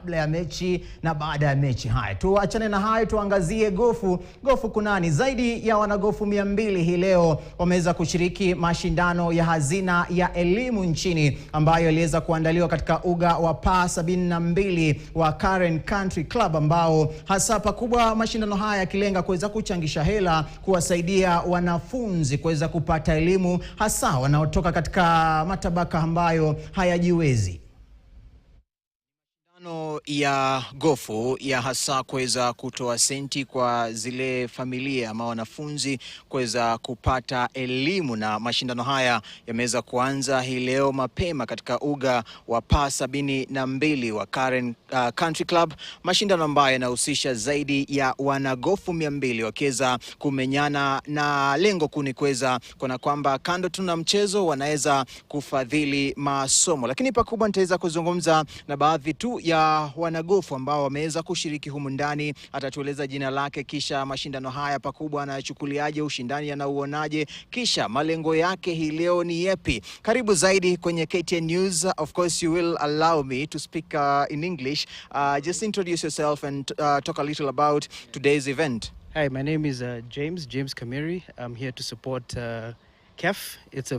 Kabla ya mechi na baada ya mechi. Haya, tuachane na hayo, tuangazie gofu. Gofu kunani? Zaidi ya wanagofu 200 hii leo wameweza kushiriki mashindano ya hazina ya elimu nchini ambayo yaliweza kuandaliwa katika uga wa pa 72 wa Karen Country Club, ambao hasa pakubwa mashindano haya yakilenga kuweza kuchangisha hela kuwasaidia wanafunzi kuweza kupata elimu, hasa wanaotoka katika matabaka ambayo hayajiwezi. Ya gofu ya hasa kuweza kutoa senti kwa zile familia ama wanafunzi kuweza kupata elimu, na mashindano haya yameweza kuanza hii leo mapema katika uga wa pa 72 wa Karen Country Club, mashindano ambayo yanahusisha zaidi ya wanagofu 200 wakiweza kumenyana, na lengo kuu ni kuweza kuna kwamba kando tuna mchezo wanaweza kufadhili masomo. Lakini pakubwa nitaweza kuzungumza na baadhi tu ya wanagofu ambao wameweza kushiriki humu ndani. Atatueleza jina lake, kisha mashindano haya pakubwa anachukuliaje, ushindani anauonaje, kisha malengo yake hii leo ni yepi. Karibu Zaidi kwenye KTN News. Of course you will allow me to speak in English. Just introduce yourself and talk a little about today's event. Hi, my name is James Kamiri. I'm here to support KEF. It's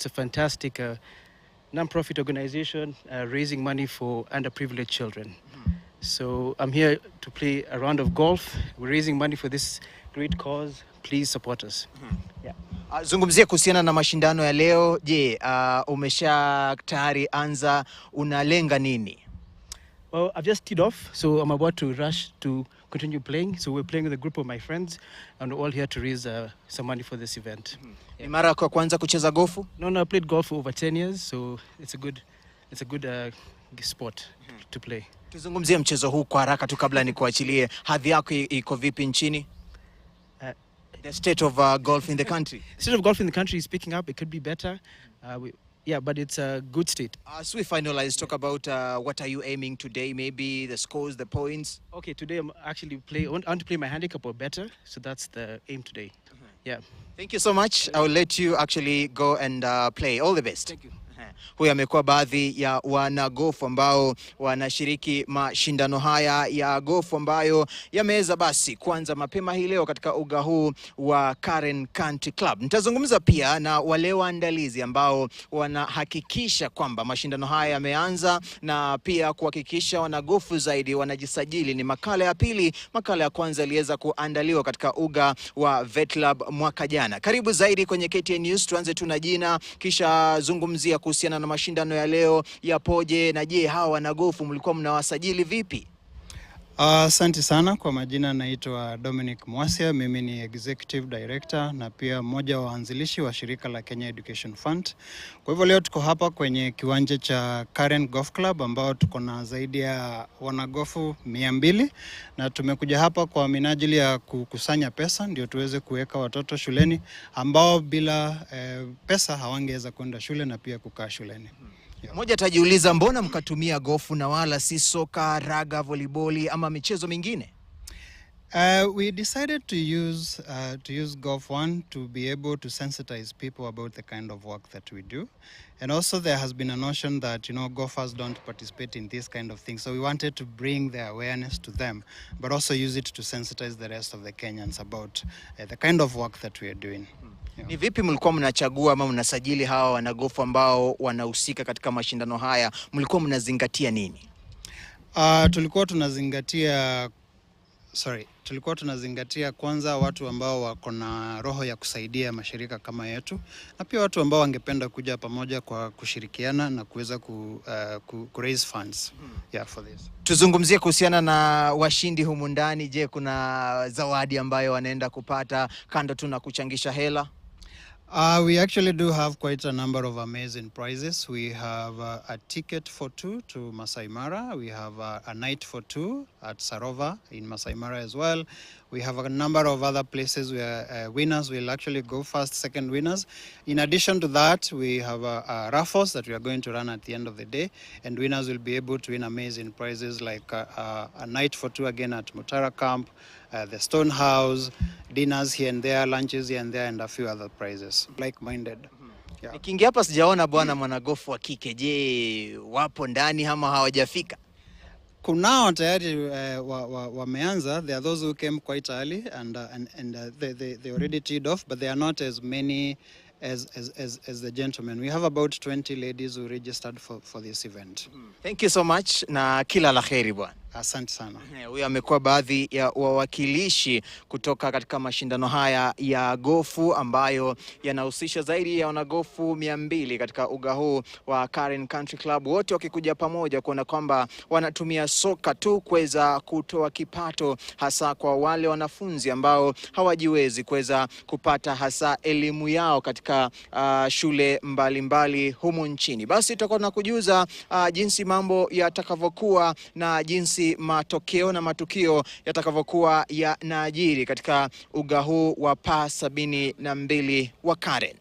a fantastic non-profit organization raising money for underprivileged children. So I'm here to play a round of golf. We're raising money for this great cause. Please support us. Yeah. Zungumzia kuhusiana na mashindano ya leo. Je, umesha tayari anza, unalenga nini? Well, I've just teed off, so I'm about to rush to continue playing. So we're playing with a group of my friends, and we're all here to raise some money for this event. Ni mara yako ya kwanza kucheza gofu? No, I played golf for over 10 years, so it's a good sport to play. Tuzungumzie mchezo huu kwa haraka tu kabla nikuachilie. Hadhi yako iko vipi nchini? The state of golf in the country. The state of golf in the country is picking up. It could be better. Yeah, but it's a good state. As we finalize, talk about what are you aiming today? Maybe the scores, the points. Okay, today I'm actually I want to play my handicap or better, so that's the aim today. Yeah. Thank you so much. I will let you actually go and play. All the best. Thank you. Huyu amekuwa baadhi ya wanagofu ambao wanashiriki mashindano haya ya gofu ambayo yameweza basi kuanza mapema hii leo katika uga huu wa Karen Country Club. Nitazungumza pia na wale waandalizi ambao wanahakikisha kwamba mashindano haya yameanza, na pia kuhakikisha wanagofu zaidi wanajisajili. Ni makala ya pili. Makala ya kwanza iliweza kuandaliwa katika uga wa Vet Club mwaka jana. Karibu Zaidi kwenye KTN News. Tuanze tu na jina, kisha zungumzia kuhusiana na mashindano ya leo yapoje, na je, hawa wanagofu mlikuwa mnawasajili vipi? Asante sana. Kwa majina naitwa Dominic Mwasia. Mimi ni Executive Director na pia mmoja wa waanzilishi wa shirika la Kenya Education Fund. Kwa hivyo leo tuko hapa kwenye kiwanja cha Karen Golf Club ambao tuko na zaidi ya wanagofu 200, na tumekuja hapa kwa minajili ya kukusanya pesa ndio tuweze kuweka watoto shuleni ambao bila pesa hawangeweza kwenda shule na pia kukaa shuleni. Mmoja atajiuliza, mbona mkatumia gofu na wala si soka, raga, volleyball ama michezo mingine? We decided to use golf to be able to sensitize people about the kind of work that we do, and also there has been a notion that golfers don't participate in this kind of thing, so we wanted to bring the awareness to them but also use it to sensitize the rest of the Kenyans about the kind of work that we are doing. Yeah. Ni vipi mlikuwa mnachagua ama mnasajili hawa wanagofu ambao wanahusika katika mashindano haya? Mlikuwa mnazingatia nini? Tulikuwa tunazingatia kwanza watu ambao wako na roho ya kusaidia mashirika kama yetu, na pia watu ambao wangependa kuja pamoja kwa kushirikiana na kuweza raise funds for this. Tuzungumzie kuhusiana na washindi humu ndani. Je, kuna zawadi ambayo wanaenda kupata kando tu na kuchangisha hela? We actually do have quite a number of amazing prizes. We have a ticket for 2 to Masai Mara. We have a night for 2 at Sarova in Masai Mara as well. We have a number of other places where winners will actually go first, second winners. In addition to that, we have a raffles that we are going to run at the end of the day, and winners will be able to win amazing prizes like a night for 2 again at Mutara Camp, the Stone House, dinners here and there, lunches here and there, and a few other prizes, like-minded. Yeah. Nikiingia hapa sijaona bwana mwanagofu wa kike. Je, wapo ndani ama hawajafika? kunao tayari wameanza. There are those who came quite early and they already teed off, but there are not as many as the gentlemen. We have about 20 ladies who registered for this event. Thank you so much na kila la kheri bwana. Asante sana. Huyu amekuwa baadhi ya wawakilishi kutoka katika mashindano haya ya gofu ambayo yanahusisha zaidi ya wanagofu 200 katika uga huu wa Karen Country Club, wote wakikuja pamoja kuona kwamba wanatumia soka tu kuweza kutoa kipato, hasa kwa wale wanafunzi ambao hawajiwezi kuweza kupata hasa elimu yao katika shule mbalimbali humu nchini. Basi tutakuwa tunakujuza jinsi mambo yatakavyokuwa na jinsi matokeo na matukio yatakavyokuwa yanajiri katika uga huu wa Pa 72 wa Karen.